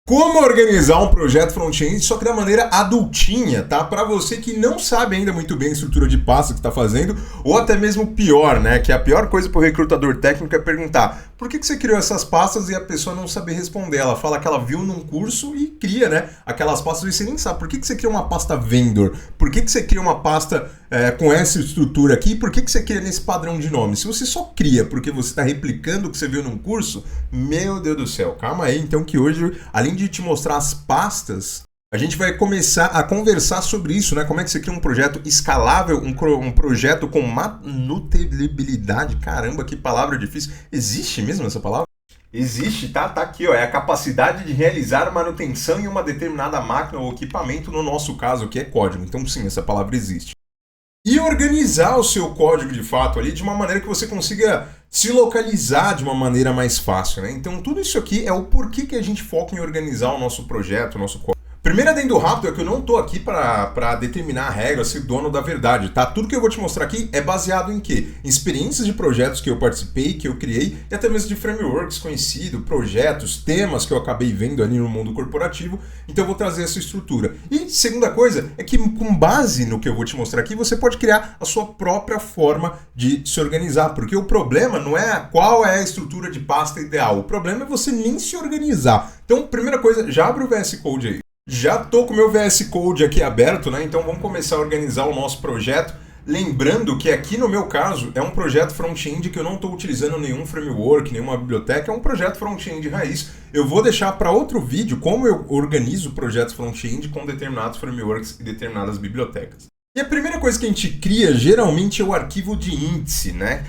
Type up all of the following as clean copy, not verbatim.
Como organizar um projeto front-end, só que da maneira adultinha, tá? Para você que não sabe ainda muito bem a estrutura de pasta que está fazendo, ou até mesmo pior, né? Que a pior coisa para o recrutador técnico é perguntar por que você criou essas pastas e a pessoa não saber responder. Ela fala que ela viu num curso e cria, né? Aquelas pastas e você nem sabe. Por que você cria uma pasta vendor? Por que você cria uma pasta com essa estrutura aqui? Por que você cria nesse padrão de nome? Se você só cria porque você está replicando o que você viu num curso, meu Deus do céu, calma aí. Então que hoje, além de te mostrar as pastas, a gente vai começar a conversar sobre isso, né? Como é que você cria um projeto escalável, um projeto com manutenibilidade. Caramba, que palavra difícil. Existe mesmo essa palavra? Existe, tá? Tá aqui, ó. É a capacidade de realizar manutenção em uma determinada máquina ou equipamento, no nosso caso, que é código. Então, sim, essa palavra existe. E organizar o seu código de fato ali de uma maneira que você consiga se localizar de uma maneira mais fácil, né? Então tudo isso aqui é o porquê que a gente foca em organizar o nosso projeto, o nosso código. Primeiro adendo rápido é que eu não tô aqui para determinar a regra, ser dono da verdade, tá? Tudo que eu vou te mostrar aqui é baseado em quê? Em experiências de projetos que eu participei, que eu criei, e até mesmo de frameworks conhecidos, projetos, temas que eu acabei vendo ali no mundo corporativo, então eu vou trazer essa estrutura. E segunda coisa é que com base no que eu vou te mostrar aqui, você pode criar a sua própria forma de se organizar, porque o problema não é qual é a estrutura de pasta ideal, o problema é você nem se organizar. Então, primeira coisa, já abre o VS Code aí. Já estou com o meu VS Code aqui aberto, né? Então vamos começar a organizar o nosso projeto. Lembrando que aqui no meu caso é um projeto front-end que eu não estou utilizando nenhum framework, nenhuma biblioteca, é um projeto front-end raiz. Eu vou deixar para outro vídeo como eu organizo projetos front-end com determinados frameworks e determinadas bibliotecas. E a primeira coisa que a gente cria geralmente é o arquivo de índice, né?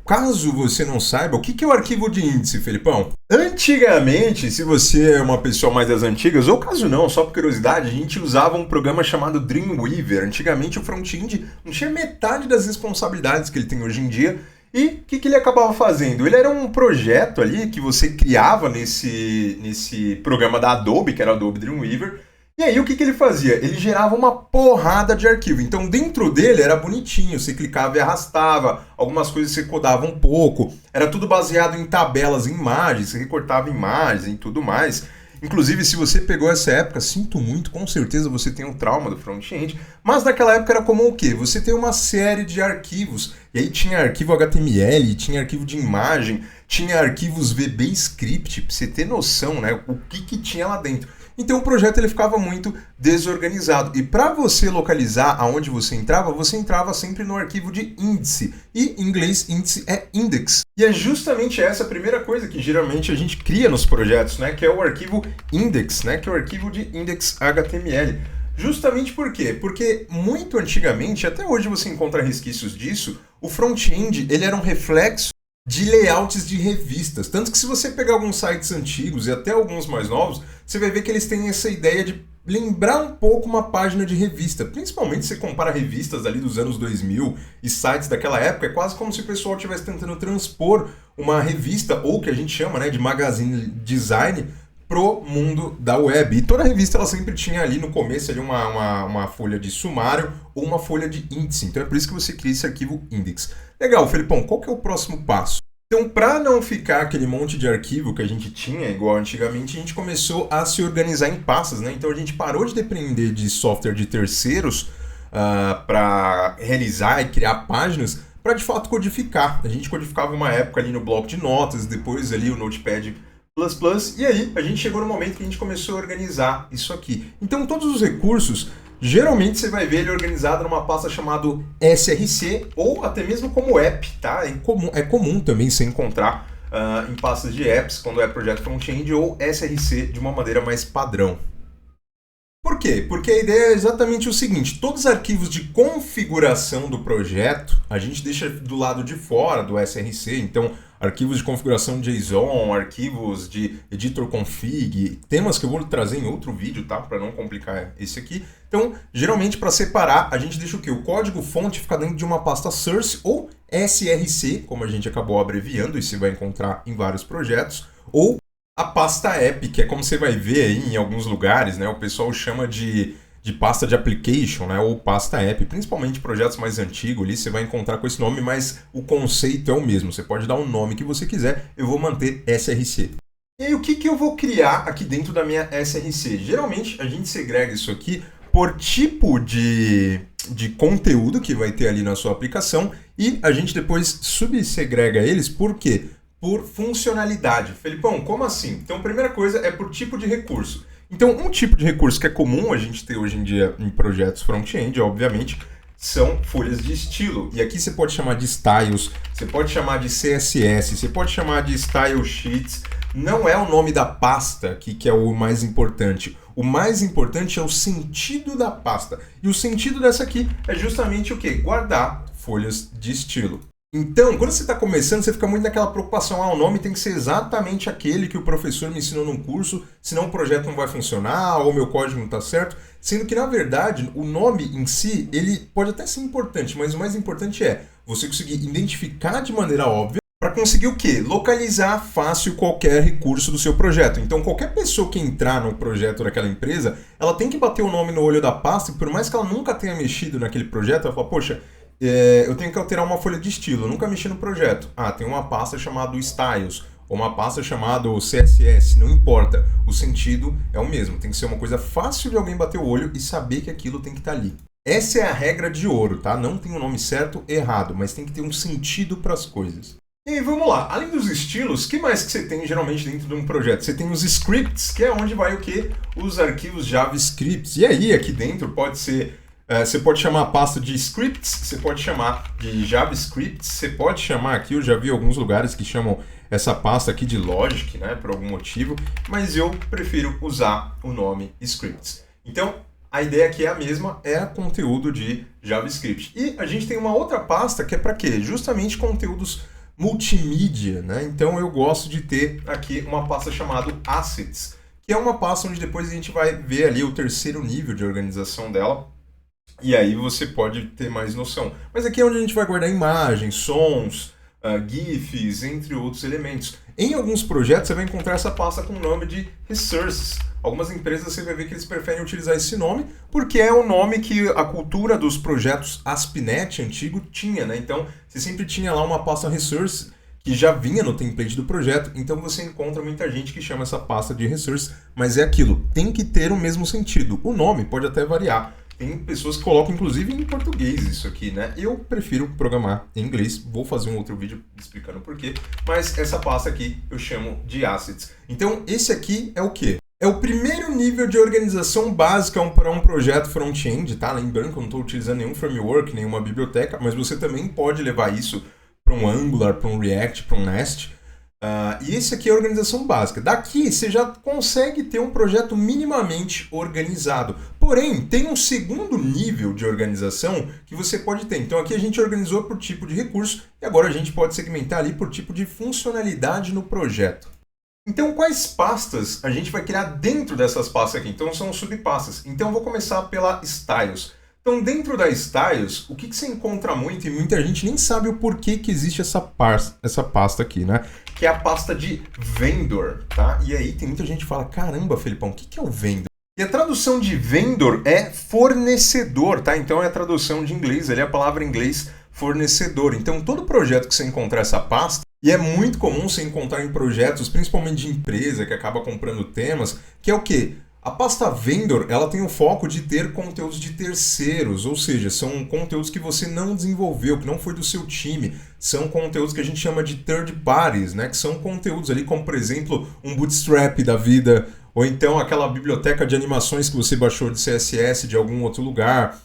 Caso você não saiba, o que é o arquivo de índice, Felipão? Antigamente, se você é uma pessoa mais das antigas, ou caso não, só por curiosidade, a gente usava um programa chamado Dreamweaver. Antigamente o front-end não tinha metade das responsabilidades que ele tem hoje em dia. E o que ele acabava fazendo? Ele era um projeto ali que você criava nesse programa da Adobe, que era o Adobe Dreamweaver. E aí o que ele fazia? Ele gerava uma porrada de arquivo. Então dentro dele era bonitinho, você clicava e arrastava, algumas coisas você codava um pouco, era tudo baseado em tabelas, em imagens, você recortava imagens e tudo mais. Inclusive, se você pegou essa época, sinto muito, com certeza você tem um trauma do front-end, mas naquela época era comum o quê? Você tem uma série de arquivos, e aí tinha arquivo HTML, tinha arquivo de imagem, tinha arquivos VB-Script, pra você ter noção, né, o que tinha lá dentro. Então o projeto ele ficava muito desorganizado. E para você localizar aonde você entrava sempre no arquivo de índice. E em inglês índice é index. E é justamente essa a primeira coisa que geralmente a gente cria nos projetos, né? Que é o arquivo index, né? Que é o arquivo de index.html. Justamente por quê? Porque muito antigamente, até hoje você encontra resquícios disso, o front-end ele era um reflexo de layouts de revistas. Tanto que se você pegar alguns sites antigos e até alguns mais novos, você vai ver que eles têm essa ideia de lembrar um pouco uma página de revista. Principalmente se você compara revistas ali dos anos 2000 e sites daquela época, é quase como se o pessoal estivesse tentando transpor uma revista, ou que a gente chama, né, de magazine design, pro mundo da web. E toda revista ela sempre tinha ali no começo ali uma folha de sumário ou uma folha de índice. Então é por isso que você cria esse arquivo index. Legal, Felipão, qual que é o próximo passo? Então, para não ficar aquele monte de arquivo que a gente tinha, igual antigamente, a gente começou a se organizar em pastas, né? Então a gente parou de depender de software de terceiros para realizar e criar páginas, para de fato codificar. A gente codificava uma época ali no bloco de notas, depois ali o Notepad++, e aí a gente chegou no momento que a gente começou a organizar isso aqui. Então todos os recursos, geralmente você vai ver ele organizado numa pasta chamada SRC ou até mesmo como app, tá? É comum também você encontrar em pastas de apps quando é projeto front-end ou SRC de uma maneira mais padrão. Por quê? Porque a ideia é exatamente o seguinte, todos os arquivos de configuração do projeto a gente deixa do lado de fora do SRC, então arquivos de configuração JSON, arquivos de editor config, temas que eu vou trazer em outro vídeo, tá? Para não complicar esse aqui. Então, geralmente para separar, a gente deixa o quê? O código fonte fica dentro de uma pasta source ou SRC, como a gente acabou abreviando, e você vai encontrar em vários projetos, ou a pasta app, que é como você vai ver aí em alguns lugares, né? O pessoal chama de pasta de application, né? Ou pasta app, principalmente projetos mais antigos ali, você vai encontrar com esse nome, mas o conceito é o mesmo. Você pode dar o nome que você quiser, eu vou manter SRC. E aí, o que que eu vou criar aqui dentro da minha SRC? Geralmente, a gente segrega isso aqui por tipo de conteúdo que vai ter ali na sua aplicação e a gente depois subsegrega eles, por quê? Por funcionalidade. Felipão, como assim? Então, a primeira coisa é por tipo de recurso. Então, um tipo de recurso que é comum a gente ter hoje em dia em projetos front-end, obviamente, são folhas de estilo. E aqui você pode chamar de styles, você pode chamar de CSS, você pode chamar de style sheets. Não é o nome da pasta aqui que é o mais importante. O mais importante é o sentido da pasta. E o sentido dessa aqui é justamente o quê? Guardar folhas de estilo. Então, quando você está começando, você fica muito naquela preocupação, o nome tem que ser exatamente aquele que o professor me ensinou num curso, senão o projeto não vai funcionar, ou o meu código não está certo. Sendo que, na verdade, o nome em si, ele pode até ser importante, mas o mais importante é você conseguir identificar de maneira óbvia para conseguir o quê? Localizar fácil qualquer recurso do seu projeto. Então, qualquer pessoa que entrar no projeto daquela empresa, ela tem que bater o nome no olho da pasta, e por mais que ela nunca tenha mexido naquele projeto, ela fala, poxa, eu tenho que alterar uma folha de estilo, eu nunca mexi no projeto. Tem uma pasta chamada Styles, ou uma pasta chamada CSS, não importa, o sentido é o mesmo. Tem que ser uma coisa fácil de alguém bater o olho e saber que aquilo tem que estar ali. Essa é a regra de ouro, tá? Não tem um nome certo e errado, mas tem que ter um sentido para as coisas. E aí, vamos lá. Além dos estilos, o que mais que você tem geralmente dentro de um projeto? Você tem os scripts, que é onde vai o quê? Os arquivos JavaScript. E aí, aqui dentro pode ser... você pode chamar a pasta de scripts, você pode chamar de JavaScript, você pode chamar aqui, eu já vi alguns lugares que chamam essa pasta aqui de Logic, né, por algum motivo, mas eu prefiro usar o nome scripts. Então, a ideia aqui é a mesma, é conteúdo de JavaScript. E a gente tem uma outra pasta que é para quê? Justamente conteúdos multimídia, né? Então eu gosto de ter aqui uma pasta chamada Assets, que é uma pasta onde depois a gente vai ver ali o terceiro nível de organização dela, e aí você pode ter mais noção. Mas aqui é onde a gente vai guardar imagens, sons, GIFs, entre outros elementos. Em alguns projetos você vai encontrar essa pasta com o nome de Resources. Algumas empresas você vai ver que eles preferem utilizar esse nome, porque é o nome que a cultura dos projetos ASP.NET antigo tinha, né? Então, você sempre tinha lá uma pasta Resource que já vinha no template do projeto, então você encontra muita gente que chama essa pasta de Resource, mas é aquilo, tem que ter o mesmo sentido. O nome pode até variar. Tem pessoas que colocam, inclusive, em português isso aqui, né? Eu prefiro programar em inglês, vou fazer um outro vídeo explicando por quê, mas essa pasta aqui eu chamo de Assets. Então, esse aqui é o quê? É o primeiro nível de organização básica para um projeto front-end, tá? Lembrando que eu não estou utilizando nenhum framework, nenhuma biblioteca, mas você também pode levar isso para um Angular, para um React, para um Nest. E esse aqui é a organização básica. Daqui você já consegue ter um projeto minimamente organizado. Porém, tem um segundo nível de organização que você pode ter. Então aqui a gente organizou por tipo de recurso e agora a gente pode segmentar ali por tipo de funcionalidade no projeto. Então, quais pastas a gente vai criar dentro dessas pastas aqui? Então, são subpastas. Então, eu vou começar pela Styles. Então, dentro da Styles, o que você encontra muito, e muita gente nem sabe o porquê que existe essa pasta aqui, né? Que é a pasta de Vendor, tá? E aí, tem muita gente que fala, caramba, Felipão, o que é o Vendor? E a tradução de Vendor é fornecedor, tá? Então, é a tradução de inglês, ali é a palavra em inglês fornecedor. Então, todo projeto que você encontrar essa pasta, e é muito comum você encontrar em projetos, principalmente de empresa, que acaba comprando temas, que é o quê? A pasta Vendor, ela tem o foco de ter conteúdos de terceiros, ou seja, são conteúdos que você não desenvolveu, que não foi do seu time. São conteúdos que a gente chama de third parties, né? Que são conteúdos ali como, por exemplo, um Bootstrap da vida, ou então aquela biblioteca de animações que você baixou de CSS de algum outro lugar.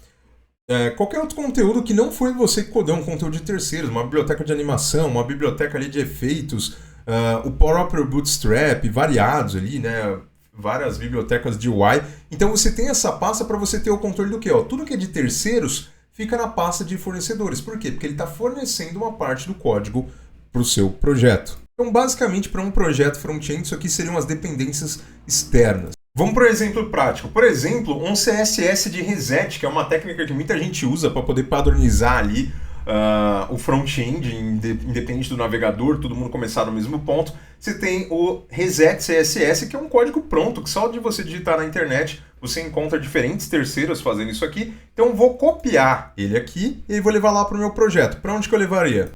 Qualquer outro conteúdo que não foi você que codou, um conteúdo de terceiros, uma biblioteca de animação, uma biblioteca ali de efeitos, o próprio Bootstrap, variados ali, né? Várias bibliotecas de UI. Então você tem essa pasta para você ter o controle do quê? Tudo que é de terceiros fica na pasta de fornecedores. Por quê? Porque ele está fornecendo uma parte do código para o seu projeto. Então, basicamente, para um projeto front-end, isso aqui seriam as dependências externas. Vamos para um exemplo prático. Por exemplo, um CSS de reset, que é uma técnica que muita gente usa para poder padronizar ali o front-end, independente do navegador, todo mundo começar no mesmo ponto. Você tem o Reset CSS, que é um código pronto, que só de você digitar na internet, você encontra diferentes terceiros fazendo isso aqui. Então, vou copiar ele aqui e vou levar lá para o meu projeto. Para onde que eu levaria?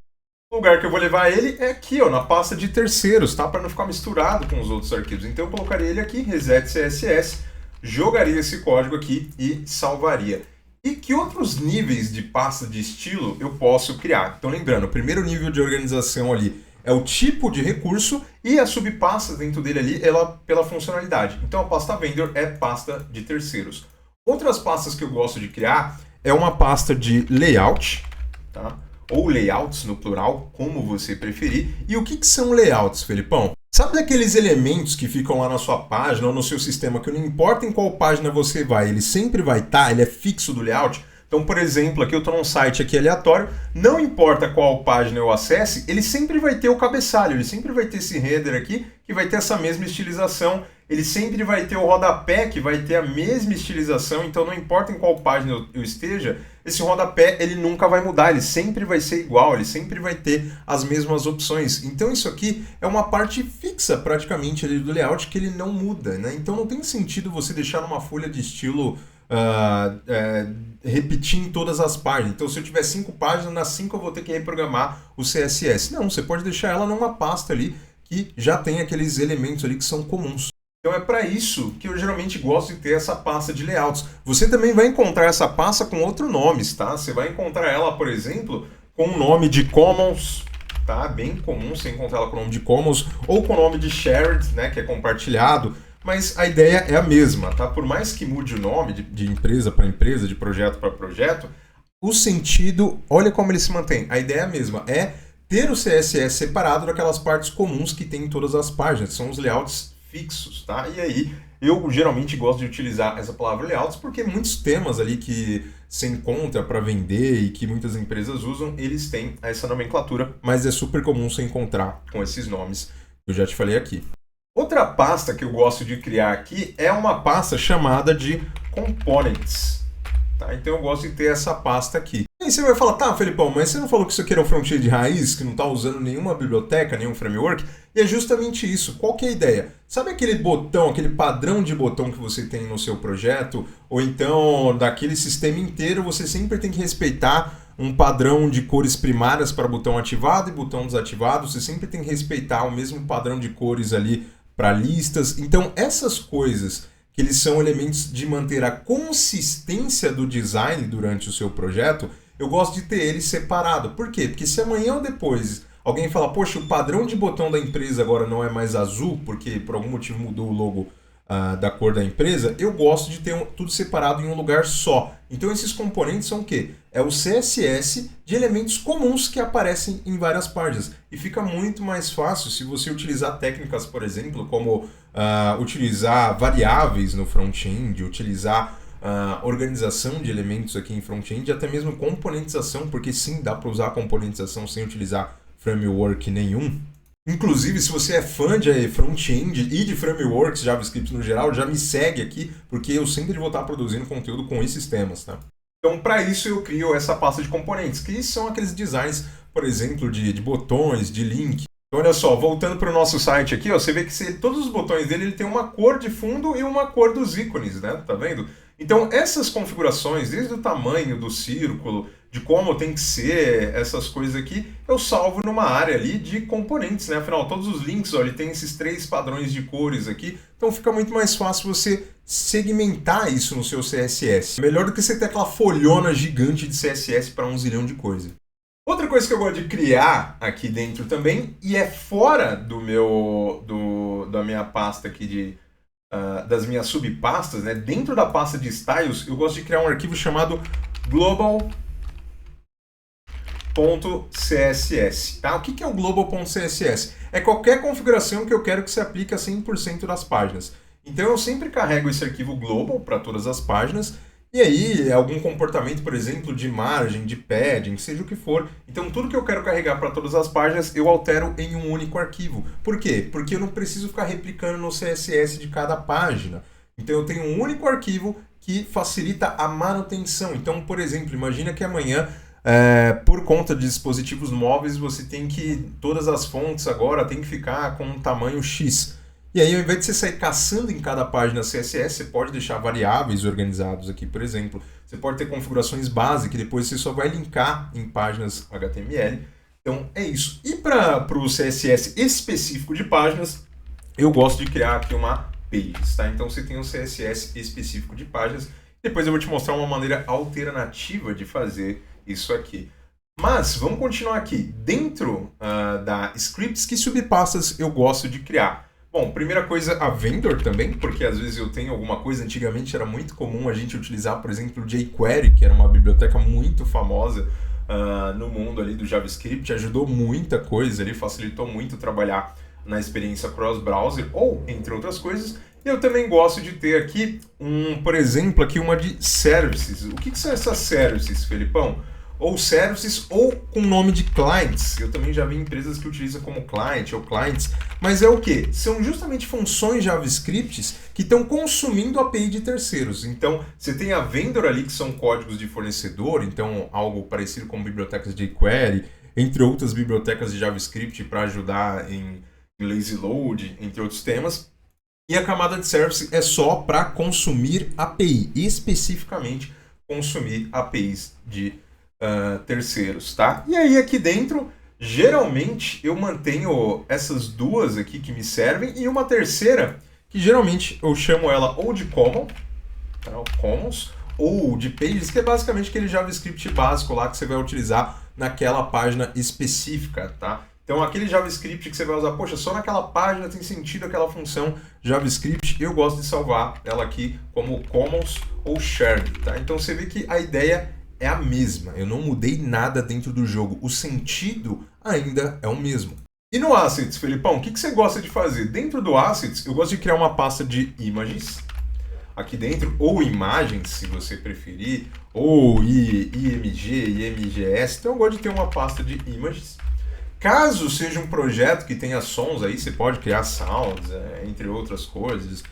O lugar que eu vou levar ele é aqui, ó, na pasta de terceiros, tá? Para não ficar misturado com os outros arquivos. Então eu colocaria ele aqui, reset CSS, jogaria esse código aqui e salvaria. E que outros níveis de pasta de estilo eu posso criar? Então lembrando, o primeiro nível de organização ali é o tipo de recurso e as subpastas dentro dele ali, ela pela funcionalidade. Então a pasta vendor é pasta de terceiros. Outras pastas que eu gosto de criar é uma pasta de layout, tá? Ou layouts no plural, como você preferir. E o que são layouts, Felipão? Sabe aqueles elementos que ficam lá na sua página ou no seu sistema, que não importa em qual página você vai, ele sempre vai estar, ele é fixo do layout? Então, por exemplo, aqui eu estou num site aqui aleatório, não importa qual página eu acesse, ele sempre vai ter o cabeçalho, ele sempre vai ter esse header aqui, que vai ter essa mesma estilização, ele sempre vai ter o rodapé, que vai ter a mesma estilização, então não importa em qual página eu esteja, esse rodapé ele nunca vai mudar, ele sempre vai ser igual, ele sempre vai ter as mesmas opções. Então isso aqui é uma parte fixa praticamente ali do layout que ele não muda, né? Então não tem sentido você deixar numa folha de estilo repetir em todas as páginas. Então se eu tiver 5 páginas, nas 5 eu vou ter que reprogramar o CSS. Não, você pode deixar ela numa pasta ali que já tem aqueles elementos ali que são comuns. Então é para isso que eu geralmente gosto de ter essa pasta de layouts. Você também vai encontrar essa pasta com outros nomes, tá? Você vai encontrar ela, por exemplo, com o nome de Commons, tá? Bem comum você encontrar ela com o nome de Commons ou com o nome de Shared, né? Que é compartilhado. Mas a ideia é a mesma, tá? Por mais que mude o nome de empresa para empresa, de projeto para projeto, o sentido, olha como ele se mantém. A ideia é a mesma, é ter o CSS separado daquelas partes comuns que tem em todas as páginas, são os layouts fixos, tá? E aí, eu geralmente gosto de utilizar essa palavra layouts porque muitos temas ali que se encontra para vender e que muitas empresas usam, eles têm essa nomenclatura, mas é super comum você encontrar com esses nomes que eu já te falei aqui. Outra pasta que eu gosto de criar aqui é uma pasta chamada de Components. Tá? Então eu gosto de ter essa pasta aqui. E aí você vai falar, tá, Felipão, mas você não falou que isso aqui era um front-end raiz, que não está usando nenhuma biblioteca, nenhum framework? E é justamente isso. Qual que é a ideia? Sabe aquele botão, aquele padrão de botão que você tem no seu projeto? Ou então, daquele sistema inteiro, você sempre tem que respeitar um padrão de cores primárias para botão ativado e botão desativado. Você sempre tem que respeitar o mesmo padrão de cores ali para listas. Então, essas coisas que eles são elementos de manter a consistência do design durante o seu projeto, eu gosto de ter eles separado. Por quê? Porque se amanhã ou depois alguém falar, poxa, o padrão de botão da empresa agora não é mais azul, porque por algum motivo mudou o logo da cor da empresa, eu gosto de ter tudo separado em um lugar só. Então esses componentes são o quê? É o CSS de elementos comuns que aparecem em várias páginas. E fica muito mais fácil se você utilizar técnicas, por exemplo, como utilizar variáveis no front-end, utilizar organização de elementos aqui em front-end, até mesmo componentização, porque sim, dá para usar componentização sem utilizar framework nenhum. Inclusive, se você é fã de front-end e de frameworks, JavaScript no geral, já me segue aqui, porque eu sempre vou estar produzindo conteúdo com esses temas, tá? Então, para isso, eu crio essa pasta de componentes, que são aqueles designs, por exemplo, de botões, de link. Então, olha só, voltando para o nosso site aqui, ó, você vê que todos os botões dele ele tem uma cor de fundo e uma cor dos ícones, né? Tá vendo? Então, essas configurações, desde o tamanho do círculo, de como tem que ser essas coisas aqui, eu salvo numa área ali de componentes, né? Afinal, todos os links, ó, ele tem esses 3 padrões de cores aqui, então fica muito mais fácil você segmentar isso no seu CSS. Melhor do que você ter aquela folhona gigante de CSS para 1 zilhão de coisa. Outra coisa que eu gosto de criar aqui dentro também, e é fora da minha pasta aqui das minhas subpastas, né? Dentro da pasta de styles, eu gosto de criar um arquivo chamado global.css. Tá? O que é o global.css? É qualquer configuração que eu quero que se aplique a 100% das páginas. Então eu sempre carrego esse arquivo global para todas as páginas, e aí algum comportamento, por exemplo, de margem, de padding, seja o que for. Então tudo que eu quero carregar para todas as páginas, eu altero em um único arquivo. Por quê? Porque eu não preciso ficar replicando no CSS de cada página. Então eu tenho um único arquivo que facilita a manutenção. Então, por exemplo, imagina que amanhã, por conta de dispositivos móveis, você tem que, todas as fontes agora tem que ficar com um tamanho X. E aí, ao invés de você sair caçando em cada página CSS, você pode deixar variáveis organizados aqui, por exemplo. Você pode ter configurações base, que depois você só vai linkar em páginas HTML. Então é isso. E para o CSS específico de páginas, eu gosto de criar aqui uma pages, tá? Então você tem um CSS específico de páginas. Depois eu vou te mostrar uma maneira alternativa de fazer isso aqui. Mas vamos continuar aqui. Dentro da scripts, que subpastas eu gosto de criar? Bom, primeira coisa, a vendor também, porque às vezes eu tenho alguma coisa. Antigamente era muito comum a gente utilizar, por exemplo, o jQuery, que era uma biblioteca muito famosa no mundo ali do JavaScript, ajudou muita coisa ali, facilitou muito trabalhar na experiência cross-browser, ou entre outras coisas. Eu também gosto de ter aqui, por exemplo, aqui uma de services. O que são essas services, Felipão? Ou services ou com nome de clients. Eu também já vi empresas que utilizam como client ou clients, mas é o que? São justamente funções JavaScript que estão consumindo a API de terceiros. Então, você tem a vendor ali, que são códigos de fornecedor, então algo parecido com bibliotecas de jQuery, entre outras bibliotecas de JavaScript para ajudar em lazy load, entre outros temas. E a camada de service é só para consumir API, especificamente consumir APIs de terceiros, tá? E aí aqui dentro, geralmente eu mantenho essas duas aqui que me servem e uma terceira que geralmente eu chamo ela ou de common, tá? Commons, ou de pages, que é basicamente aquele JavaScript básico lá que você vai utilizar naquela página específica, tá? Então aquele JavaScript que você vai usar, poxa, só naquela página tem sentido aquela função JavaScript, eu gosto de salvar ela aqui como commons ou shared, tá? Então você vê que a ideia é a mesma, eu não mudei nada dentro do jogo, o sentido ainda é o mesmo. E no Assets, Felipão, o que você gosta de fazer? Dentro do Assets, eu gosto de criar uma pasta de images, aqui dentro, ou imagens, se você preferir, ou IMG, IMGS, então eu gosto de ter uma pasta de images. Caso seja um projeto que tenha sons aí, você pode criar sounds, entre outras coisas,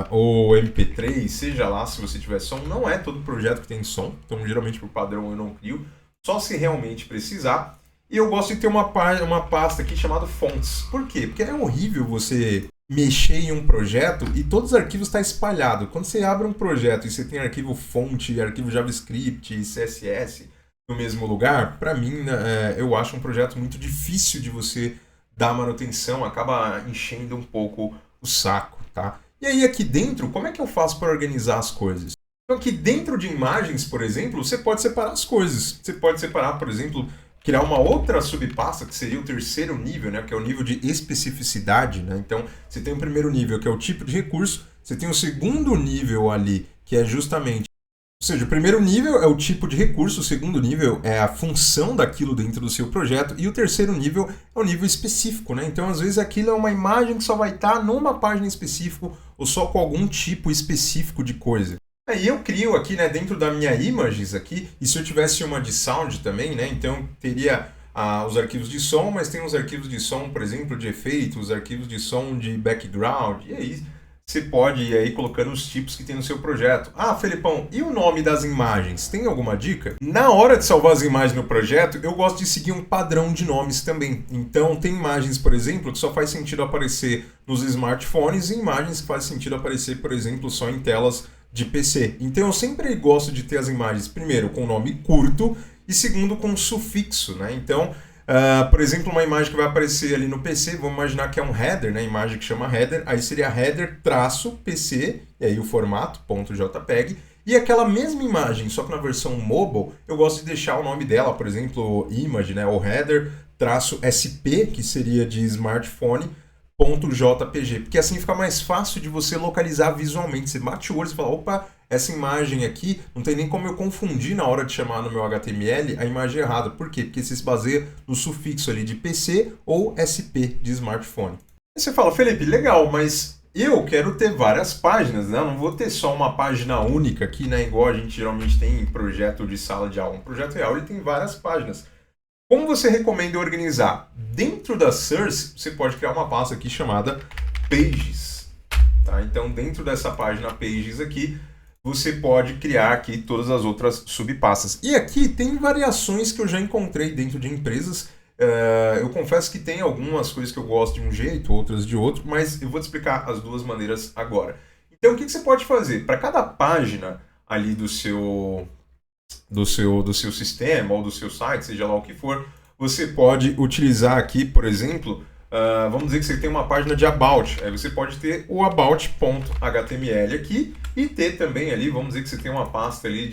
ou MP3, seja lá se você tiver som. Não é todo projeto que tem som, então geralmente por padrão eu não crio, só se realmente precisar. E eu gosto de ter uma pasta aqui chamada fonts. Por quê? Porque é horrível você mexer em um projeto e todos os arquivos estão espalhados. Quando você abre um projeto e você tem arquivo fonte, arquivo JavaScript, CSS no mesmo lugar, para mim, eu acho um projeto muito difícil de você dar manutenção, acaba enchendo um pouco o saco, tá? E aí aqui dentro, como é que eu faço para organizar as coisas? Então aqui dentro de imagens, por exemplo, você pode separar as coisas. Você pode separar, por exemplo, criar uma outra subpasta, que seria o terceiro nível, né, que é o nível de especificidade, né? Então, você tem o primeiro nível, que é o tipo de recurso, você tem o segundo nível ali, que é justamente... Ou seja, o primeiro nível é o tipo de recurso, o segundo nível é a função daquilo dentro do seu projeto, e o terceiro nível é o nível específico, né? Então, às vezes, aquilo é uma imagem que só vai estar numa página específica ou só com algum tipo específico de coisa. Aí eu crio aqui, né, dentro da minha images aqui, e se eu tivesse uma de sound também, né, então teria os arquivos de som, mas tem os arquivos de som, por exemplo, de efeitos, arquivos de som de background, e aí você pode ir aí colocando os tipos que tem no seu projeto. Ah, Felipão, e o nome das imagens? Tem alguma dica? Na hora de salvar as imagens no projeto, eu gosto de seguir um padrão de nomes também. Então, tem imagens, por exemplo, que só faz sentido aparecer nos smartphones e imagens que faz sentido aparecer, por exemplo, só em telas de PC. Então, eu sempre gosto de ter as imagens, primeiro, com nome curto e segundo, com sufixo, né? Então... por exemplo, uma imagem que vai aparecer ali no PC, vamos imaginar que é um header, né? Imagem que chama header, aí seria header traço PC, e aí o formato, .jpeg, e aquela mesma imagem, só que na versão mobile, eu gosto de deixar o nome dela, por exemplo, image, né? O header traço SP, que seria de smartphone, .jpg, porque assim fica mais fácil de você localizar visualmente. Você bate o olho e fala, opa, essa imagem aqui não tem nem como eu confundir na hora de chamar no meu HTML a imagem errada. Por quê? Porque você se baseia no sufixo ali de PC ou SP de smartphone. Aí você fala, Felipe, legal, mas eu quero ter várias páginas, né? Eu não vou ter só uma página única aqui, né? Igual a gente geralmente tem em projeto de sala de aula. Um projeto real ele tem várias páginas. Como você recomenda organizar? Dentro da source, você pode criar uma pasta aqui chamada Pages. Tá? Então, dentro dessa página Pages aqui, você pode criar aqui todas as outras subpastas. E aqui tem variações que eu já encontrei dentro de empresas. Eu confesso que tem algumas coisas que eu gosto de um jeito, outras de outro, mas eu vou te explicar as duas maneiras agora. Então, o que você pode fazer? Para cada página ali do seu sistema ou do seu site, seja lá o que for, você pode utilizar aqui, por exemplo, vamos dizer que você tem uma página de About, aí você pode ter o about.html aqui e ter também ali, vamos dizer que você tem uma pasta ali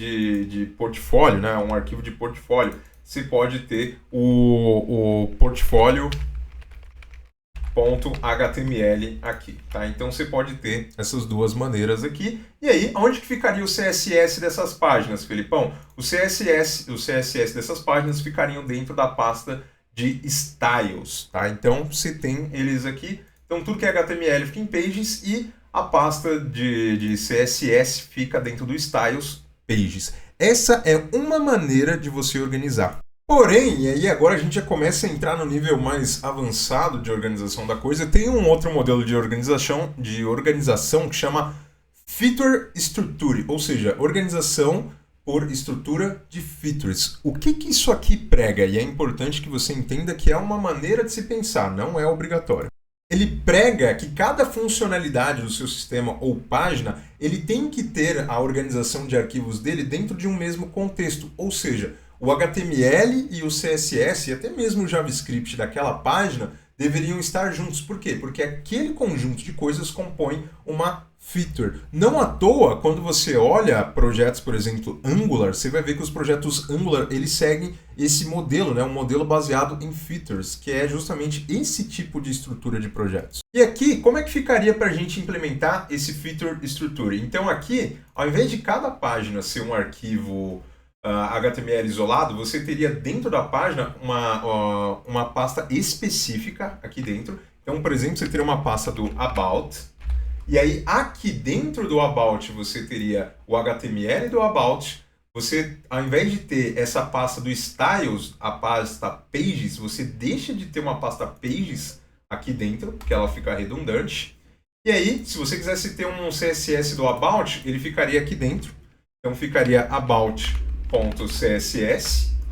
de portfólio, né, um arquivo de portfólio, você pode ter o portfólio.html aqui, tá? Então você pode ter essas duas maneiras aqui. E aí, onde que ficaria o CSS dessas páginas, Felipão? O CSS dessas páginas ficariam dentro da pasta de styles, tá? Então você tem eles aqui. Então tudo que é HTML fica em pages e a pasta de CSS fica dentro do styles pages. Essa é uma maneira de você organizar. Porém, e aí agora a gente já começa a entrar no nível mais avançado de organização da coisa, tem um outro modelo de organização que chama Feature Structure, ou seja, organização por estrutura de features. O que isso aqui prega? E é importante que você entenda que é uma maneira de se pensar, não é obrigatório. Ele prega que cada funcionalidade do seu sistema ou página, ele tem que ter a organização de arquivos dele dentro de um mesmo contexto, ou seja, o HTML e o CSS e até mesmo o JavaScript daquela página deveriam estar juntos. Por quê? Porque aquele conjunto de coisas compõe uma feature. Não à toa, quando você olha projetos, por exemplo, Angular, você vai ver que os projetos Angular, eles seguem esse modelo, né? Um modelo baseado em features, que é justamente esse tipo de estrutura de projetos. E aqui, como é que ficaria para a gente implementar esse feature structure? Então aqui, ao invés de cada página ser um arquivo HTML isolado, você teria dentro da página uma pasta específica aqui dentro. Então, por exemplo, você teria uma pasta do About, e aí aqui dentro do About você teria o HTML do About. Você, ao invés de ter essa pasta do Styles, a pasta Pages, você deixa de ter uma pasta Pages aqui dentro, porque ela fica redundante. E aí, se você quisesse ter um CSS do About, ele ficaria aqui dentro. Então ficaria about.css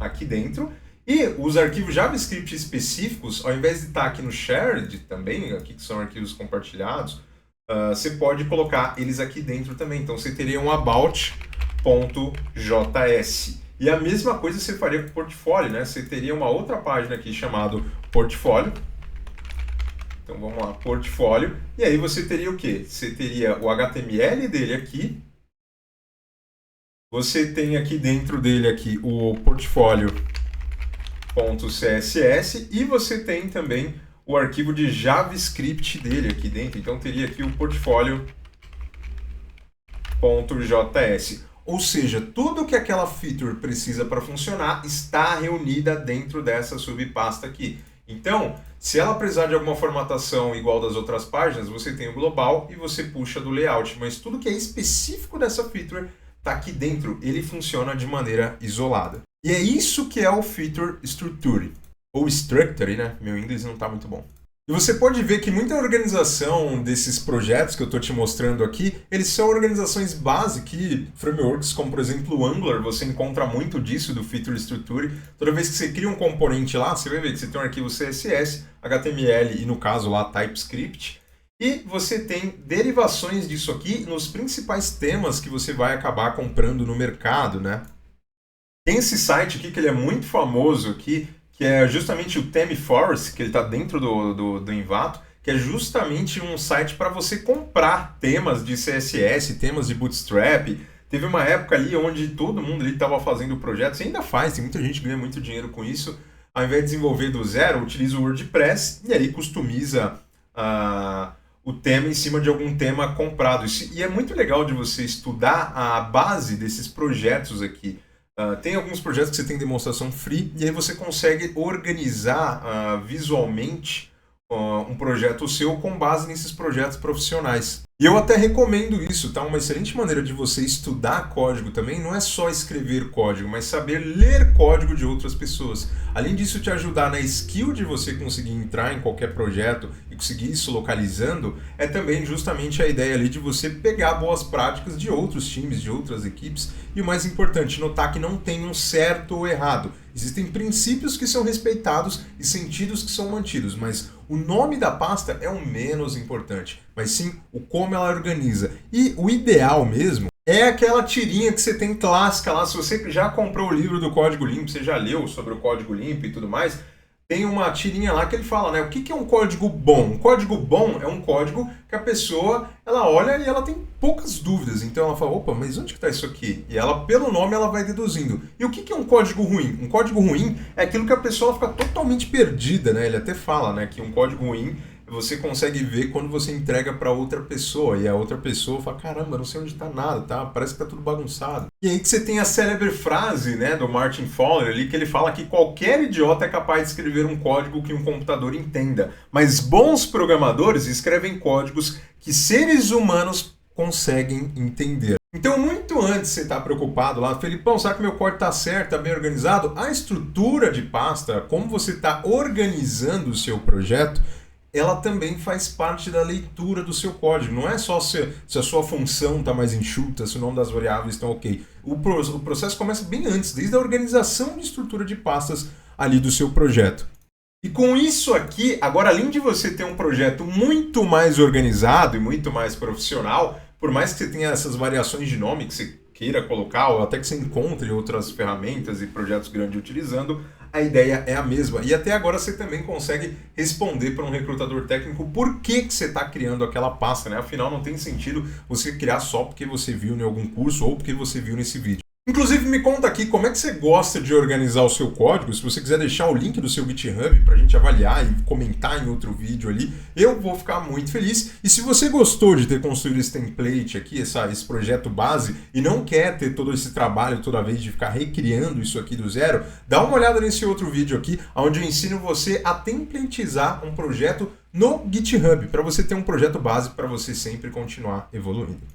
aqui dentro. E os arquivos JavaScript específicos, ao invés de estar aqui no shared também, aqui que são arquivos compartilhados, você pode colocar eles aqui dentro também. Então você teria um about.js. E a mesma coisa você faria com o portfólio, né? Você teria uma outra página aqui chamada portfólio. Então vamos lá, portfólio. E aí você teria o quê? Você teria o HTML dele aqui. Você tem aqui dentro dele aqui o portfólio.css e você tem também o arquivo de JavaScript dele aqui dentro. Então teria aqui o portfólio.js. Ou seja, tudo que aquela feature precisa para funcionar está reunida dentro dessa subpasta aqui. Então, se ela precisar de alguma formatação igual das outras páginas, você tem o global e você puxa do layout. Mas tudo que é específico dessa feature está aqui dentro, ele funciona de maneira isolada. E é isso que é o Feature Structure, ou Structure, né? Meu inglês não está muito bom. E você pode ver que muita organização desses projetos que eu estou te mostrando aqui, eles são organizações base que frameworks como, por exemplo, o Angular, você encontra muito disso do Feature Structure. Toda vez que você cria um componente lá, você vai ver que você tem um arquivo CSS, HTML e, no caso lá, TypeScript. E você tem derivações disso aqui nos principais temas que você vai acabar comprando no mercado, né? Tem esse site aqui que ele é muito famoso aqui, que é justamente o ThemeForest, que ele está dentro do Envato, que é justamente um site para você comprar temas de CSS, temas de Bootstrap. Teve uma época ali onde todo mundo estava fazendo projetos, e ainda faz, tem muita gente que ganha muito dinheiro com isso. Ao invés de desenvolver do zero, utiliza o WordPress e aí customiza o tema em cima de algum tema comprado. E é muito legal de você estudar a base desses projetos aqui. Tem alguns projetos que você tem demonstração free e aí você consegue organizar visualmente um projeto seu com base nesses projetos profissionais. E eu até recomendo isso, tá? Uma excelente maneira de você estudar código também não é só escrever código, mas saber ler código de outras pessoas. Além disso, te ajudar na skill de você conseguir entrar em qualquer projeto e conseguir isso localizando, é também justamente a ideia ali de você pegar boas práticas de outros times, de outras equipes. E o mais importante, notar que não tem um certo ou errado. Existem princípios que são respeitados e sentidos que são mantidos, mas o nome da pasta é o menos importante, mas sim o como ela organiza. E o ideal mesmo É aquela tirinha que você tem clássica lá, se você já comprou o livro do Código Limpo, você já leu sobre o Código Limpo e tudo mais, tem uma tirinha lá que ele fala, né? O que é um código bom? Um código bom é um código que a pessoa, ela olha e ela tem poucas dúvidas. Então ela fala, opa, mas onde que está isso aqui? E ela, pelo nome, ela vai deduzindo. E o que é um código ruim? Um código ruim é aquilo que a pessoa fica totalmente perdida, né? Ele até fala, né, que um código ruim você consegue ver quando você entrega para outra pessoa e a outra pessoa fala, caramba, não sei onde está nada, tá? Parece que tá tudo bagunçado. E aí que você tem a célebre frase, né, do Martin Fowler ali, que ele fala que qualquer idiota é capaz de escrever um código que um computador entenda, mas bons programadores escrevem códigos que seres humanos conseguem entender. Então, muito antes de você estar preocupado lá, Felipão, será que meu código está certo, está bem organizado? A estrutura de pasta, como você está organizando o seu projeto, ela também faz parte da leitura do seu código. Não é só se a sua função está mais enxuta, se o nome das variáveis estão ok. O processo começa bem antes, desde a organização de estrutura de pastas ali do seu projeto. E com isso aqui, agora além de você ter um projeto muito mais organizado e muito mais profissional, por mais que você tenha essas variações de nome que você queira colocar, ou até que você encontre outras ferramentas e projetos grandes utilizando, a ideia é a mesma. E até agora você também consegue responder para um recrutador técnico por que você está criando aquela pasta, né? Afinal, não tem sentido você criar só porque você viu em algum curso ou porque você viu nesse vídeo. Inclusive, me conta aqui como é que você gosta de organizar o seu código. Se você quiser deixar o link do seu GitHub para a gente avaliar e comentar em outro vídeo ali, eu vou ficar muito feliz. E se você gostou de ter construído esse template aqui, esse projeto base, e não quer ter todo esse trabalho toda vez de ficar recriando isso aqui do zero, dá uma olhada nesse outro vídeo aqui, onde eu ensino você a templatizar um projeto no GitHub, para você ter um projeto base para você sempre continuar evoluindo.